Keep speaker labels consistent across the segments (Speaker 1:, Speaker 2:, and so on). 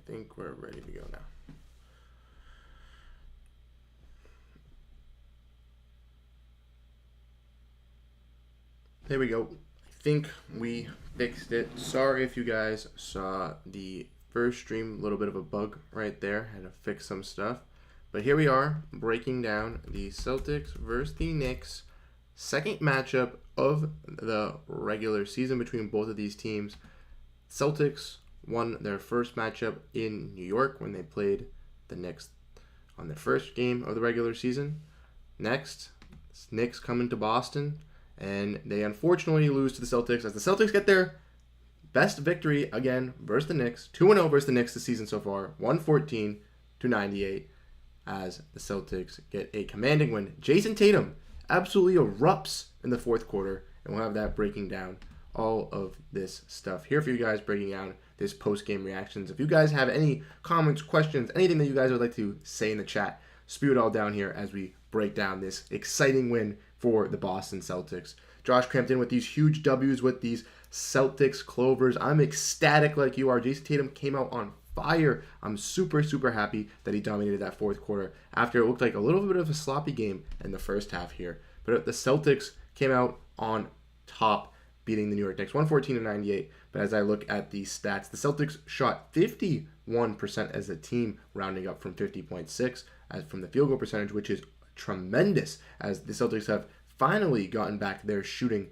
Speaker 1: think we're ready to go now. There we go. I think we fixed it. Sorry if you guys saw the first stream, a little bit of a bug right there. Had to fix some stuff. But here we are, breaking down the Celtics versus the Knicks. Second matchup of the regular season between both of these teams. Celtics won their first matchup in New York when they played the Knicks on their first game of the regular season. Next, Knicks come into Boston, and they unfortunately lose to the Celtics as the Celtics get their best victory again versus the Knicks. 2-0 versus the Knicks this season so far, 114-98, as the Celtics get a commanding win. Jason Tatum absolutely erupts in the fourth quarter, and we'll have that breaking down all of this stuff here for you guys, breaking down this post-game reactions. If you guys have any comments, questions, anything that you guys would like to say in the chat, spew it all down here as we break down this exciting win for the Boston Celtics. Josh Crampton with these huge W's with these Celtics Clovers. I'm ecstatic like you are. Jason Tatum came out on fire. I'm super, super happy that he dominated that fourth quarter after it looked like a little bit of a sloppy game in the first half here. But the Celtics came out on top, beating the New York Knicks 114-98. But as I look at the stats, the Celtics shot 51% as a team, rounding up from 50.6 as from the field goal percentage, which is tremendous, as the Celtics have finally gotten back their shooting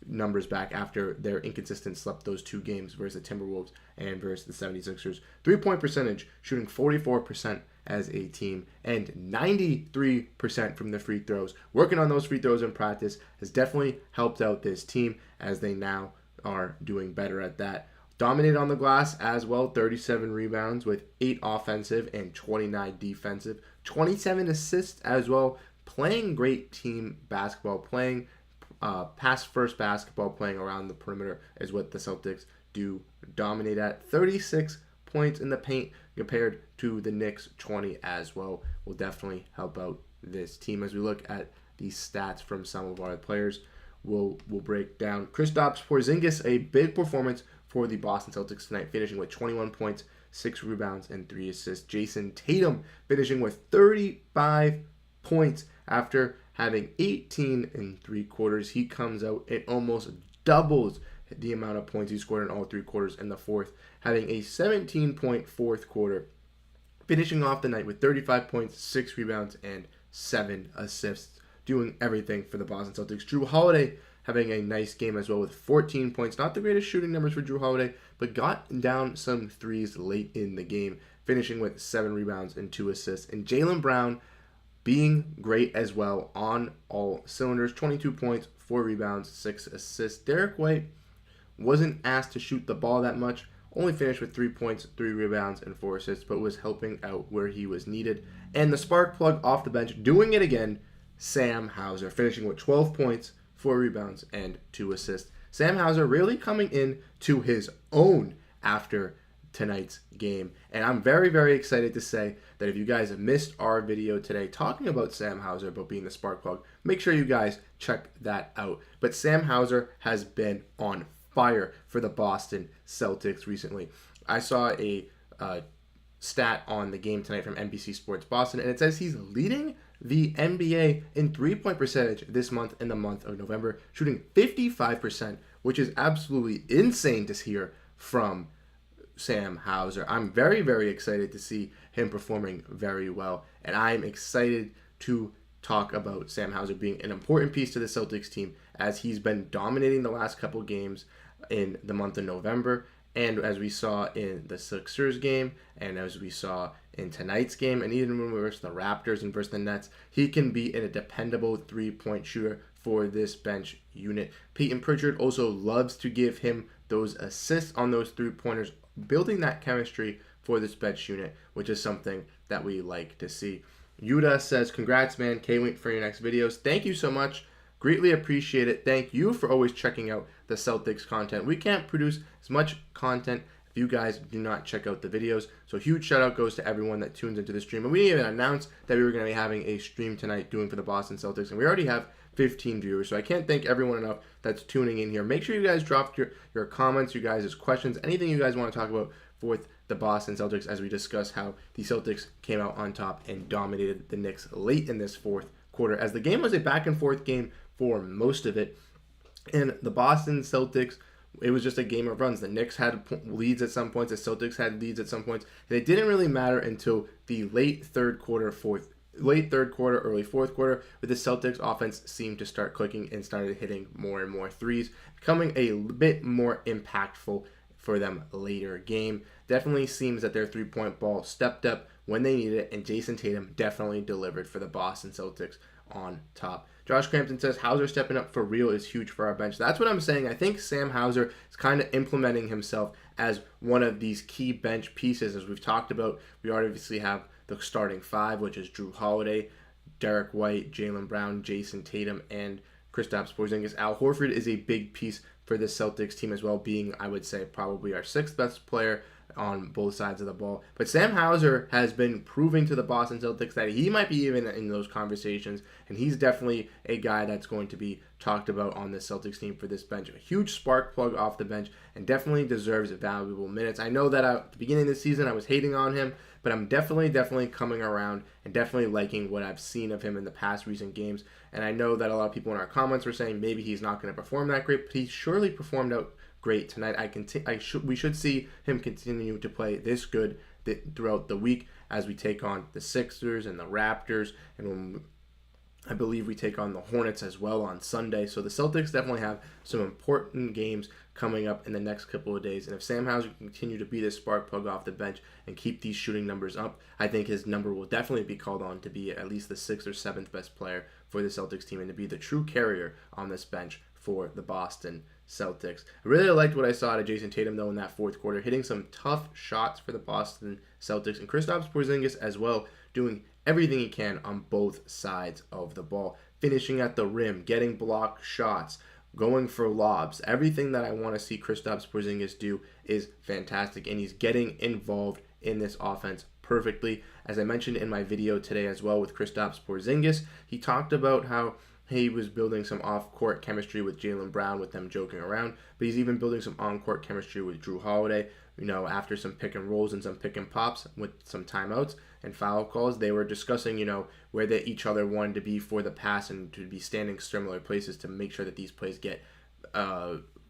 Speaker 1: numbers back after their inconsistent slept those two games versus the Timberwolves and versus the 76ers. 3-point percentage, shooting 44% as a team, and 93% from the free throws. Working on those free throws in practice has definitely helped out this team, as they now are doing better at that. Dominated on the glass as well, 37 rebounds with 8 offensive and 29 defensive. 27 assists as well, playing great team basketball, playing pass-first basketball, playing around the perimeter is what the Celtics do dominate at. 36 points in the paint compared to the Knicks 20 as well. Will definitely help out this team. As we look at these stats from some of our players, we'll break down. Kristaps Porzingis, a big performance for the Boston Celtics tonight, finishing with 21 points, 6 rebounds, and 3 assists. Jason Tatum finishing with 35 points after having 18 in 3 quarters. He comes out and almost doubles the amount of points he scored in all 3 quarters in the fourth, having a 17-point fourth quarter, finishing off the night with 35 points, 6 rebounds, and 7 assists, doing everything for the Boston Celtics. Jrue Holiday having a nice game as well with 14 points. Not the greatest shooting numbers for Jrue Holiday, but got down some threes late in the game, finishing with 7 rebounds and 2 assists. And Jaylen Brown being great as well on all cylinders. 22 points, 4 rebounds, 6 assists. Derek White wasn't asked to shoot the ball that much. Only finished with 3 points, 3 rebounds, and 4 assists, but was helping out where he was needed. And the spark plug off the bench, doing it again, Sam Hauser, finishing with 12 points, 4 rebounds, and 2 assists. Sam Hauser really coming in to his own after tonight's game. And I'm very, very excited to say that if you guys have missed our video today talking about Sam Hauser, about being the spark plug, make sure you guys check that out. But Sam Hauser has been on fire for the Boston Celtics recently. I saw a stat on the game tonight from NBC Sports Boston, and it says he's leading the NBA in 3-point percentage this month, in the month of November, shooting 55%, which is absolutely insane to hear from Sam Hauser. I'm very, very excited to see him performing very well, and I'm excited to talk about Sam Hauser being an important piece to the Celtics team, as he's been dominating the last couple games in the month of November, and as we saw in the Sixers game, and as we saw in tonight's game, and even when we versus the Raptors and versus the Nets, he can be a dependable 3-point shooter for this bench unit. Peyton Pritchard also loves to give him those assists on those 3-pointers, building that chemistry for this bench unit, which is something that we like to see. Yuda says, congrats, man. Can't wait for your next videos. Thank you so much. Greatly appreciate it. Thank you for always checking out the Celtics content. We can't produce as much content if you guys do not check out the videos. So huge shout out goes to everyone that tunes into the stream. And we didn't even announce that we were going to be having a stream tonight doing for the Boston Celtics. And we already have 15 viewers. So I can't thank everyone enough that's tuning in here. Make sure you guys drop your comments, you guys' questions, anything you guys want to talk about for the Boston Celtics as we discuss how the Celtics came out on top and dominated the Knicks late in this fourth quarter, as the game was a back and forth game for most of it. And the Boston Celtics, it was just a game of runs. The Knicks had leads at some points. The Celtics had leads at some points. And it didn't really matter until the late third quarter, early fourth quarter, where the Celtics offense seemed to start clicking and started hitting more and more threes, becoming a bit more impactful for them later game. Definitely seems that their three-point ball stepped up when they needed it, and Jason Tatum definitely delivered for the Boston Celtics on top. Josh Crampton says Hauser stepping up for real is huge for our bench. That's what I'm saying. I think Sam Hauser is kind of implementing himself as one of these key bench pieces. As we've talked about, we obviously have the starting five, which is Drew Holiday, Derek White, Jaylen Brown, Jason Tatum, and Kristaps Porzingis. Al Horford is a big piece for the Celtics team as well, being, I would say, probably our sixth best player on both sides of the ball. But Sam Hauser has been proving to the Boston Celtics that he might be even in those conversations, and he's definitely a guy that's going to be talked about on the Celtics team for this bench. A huge spark plug off the bench and definitely deserves valuable minutes. I know that at the beginning of the season I was hating on him, but I'm definitely coming around and definitely liking what I've seen of him in the past recent games. And I know that a lot of people in our comments were saying maybe he's not going to perform that great, but he surely performed out great tonight. We should see him continue to play this good throughout the week as we take on the Sixers and the Raptors, and when I believe we take on the Hornets as well on Sunday. So the Celtics definitely have some important games coming up in the next couple of days. And if Sam Hauser can continue to be this spark plug off the bench and keep these shooting numbers up, I think his number will definitely be called on to be at least the sixth or seventh best player for the Celtics team and to be the true carrier on this bench for the Boston Celtics. I really liked what I saw out of Jason Tatum, though, in that fourth quarter, hitting some tough shots for the Boston Celtics, and Kristaps Porzingis as well, doing everything he can on both sides of the ball, finishing at the rim, getting blocked shots, going for lobs. Everything that I want to see Kristaps Porzingis do is fantastic, and he's getting involved in this offense perfectly. As I mentioned in my video today as well with Kristaps Porzingis, he talked about how he was building some off-court chemistry with Jaylen Brown, with them joking around, but he's even building some on-court chemistry with Drew Holiday. After some pick and rolls and some pick and pops with some timeouts and foul calls, they were discussing, where they each other wanted to be for the pass and to be standing similar places to make sure that these plays get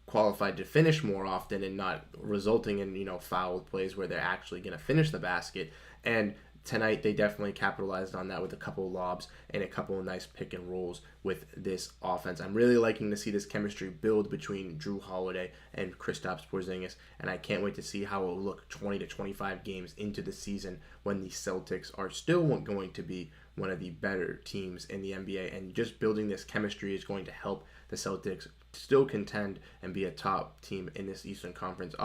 Speaker 1: qualified to finish more often and not resulting in, foul plays where they're actually going to finish the basket. And tonight, they definitely capitalized on that with a couple of lobs and a couple of nice pick and rolls with this offense. I'm really liking to see this chemistry build between Drew Holiday and Kristaps Porzingis, and I can't wait to see how it will look 20 to 25 games into the season when the Celtics are still going to be one of the better teams in the NBA, and just building this chemistry is going to help the Celtics still contend and be a top team in this Eastern Conference.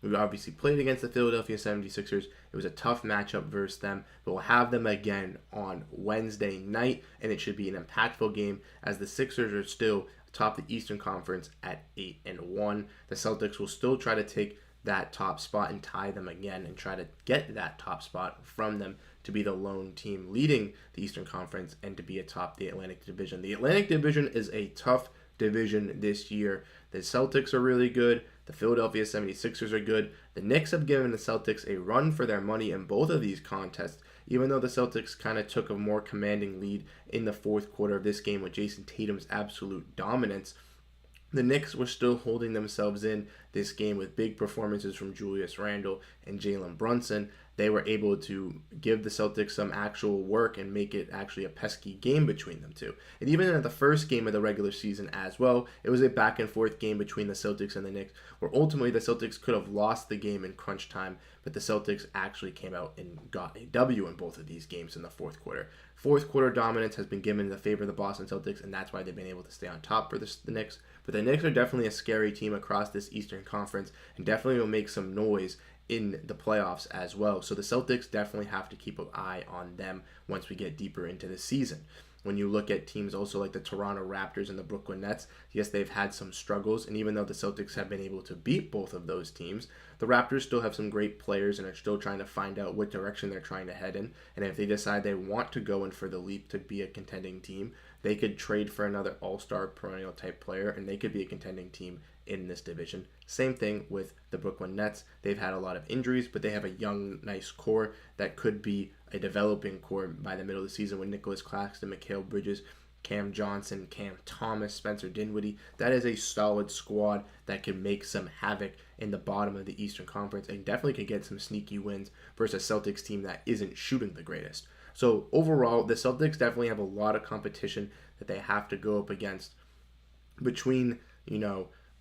Speaker 1: We obviously played against the Philadelphia 76ers. It was a tough matchup versus them, but we'll have them again on Wednesday night, and it should be an impactful game as the Sixers are still atop the Eastern Conference at 8-1. The Celtics will still try to take that top spot and tie them again and try to get that top spot from them to be the lone team leading the Eastern Conference and to be atop the Atlantic Division. The Atlantic Division is a tough division this year. The Celtics are really good. The Philadelphia 76ers are good. The Knicks have given the Celtics a run for their money in both of these contests, even though the Celtics kind of took a more commanding lead in the fourth quarter of this game with Jason Tatum's absolute dominance. The Knicks were still holding themselves in this game with big performances from Julius Randle and Jalen Brunson. They were able to give the Celtics some actual work and make it actually a pesky game between them two. And even in the first game of the regular season as well, it was a back and forth game between the Celtics and the Knicks, where ultimately the Celtics could have lost the game in crunch time, but the Celtics actually came out and got a W in both of these games in the fourth quarter. Fourth quarter dominance has been given in the favor of the Boston Celtics, and that's why they've been able to stay on top for the Knicks. But the Knicks are definitely a scary team across this Eastern Conference and definitely will make some noise in the playoffs as well. So the Celtics definitely have to keep an eye on them once we get deeper into the season. When you look at teams also like the Toronto Raptors and the Brooklyn Nets, yes, they've had some struggles, and even though the Celtics have been able to beat both of those teams, the Raptors still have some great players and are still trying to find out what direction they're trying to head in. And if they decide they want to go in for the leap to be a contending team, they could trade for another all-star perennial type player, and they could be a contending team in this division. Same thing with the Brooklyn Nets. They've had a lot of injuries, but they have a young, nice core that could be a developing core by the middle of the season with Nicholas Claxton, Mikal Bridges, Cam Johnson, Cam Thomas, Spencer Dinwiddie. That is a solid squad that can make some havoc in the bottom of the Eastern Conference and definitely can get some sneaky wins versus a Celtics team that isn't shooting the greatest. So overall, the Celtics definitely have a lot of competition that they have to go up against between,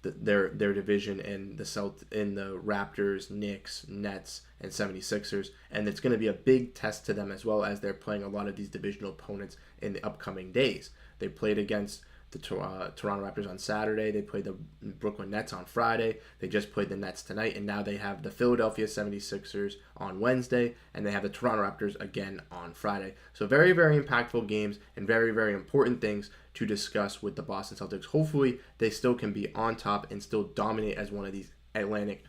Speaker 1: their division and the Raptors, Knicks, Nets, and 76ers. And it's going to be a big test to them as well as they're playing a lot of these divisional opponents in the upcoming days. They played against the Toronto Raptors on Saturday. They played the Brooklyn Nets on Friday. They just played the Nets tonight. And now they have the Philadelphia 76ers on Wednesday. And they have the Toronto Raptors again on Friday. So very, very impactful games and very, very important things to discuss with the Boston Celtics. Hopefully, they still can be on top and still dominate as one of these Atlantic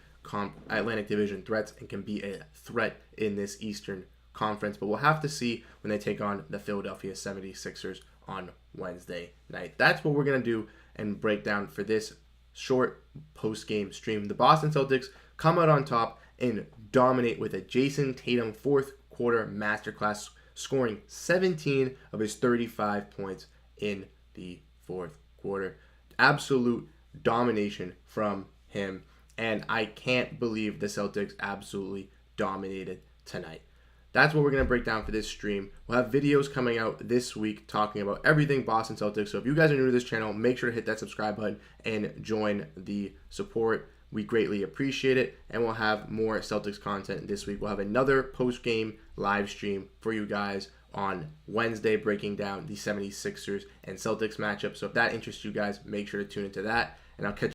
Speaker 1: Division threats and can be a threat in this Eastern Conference. But we'll have to see when they take on the Philadelphia 76ers on Wednesday night. That's what we're going to do and break down for this short post-game stream. The Boston Celtics come out on top and dominate with a Jason Tatum fourth quarter masterclass, scoring 17 of his 35 points in the fourth quarter. Absolute domination from him, and I can't believe the Celtics absolutely dominated tonight. That's what we're going to break down for this stream. We'll have videos coming out this week talking about everything Boston Celtics. So if you guys are new to this channel, make sure to hit that subscribe button and join the support. We greatly appreciate it. And we'll have more Celtics content this week. We'll have another post-game live stream for you guys on Wednesday, breaking down the 76ers and Celtics matchup. So if that interests you guys, make sure to tune into that. And I'll catch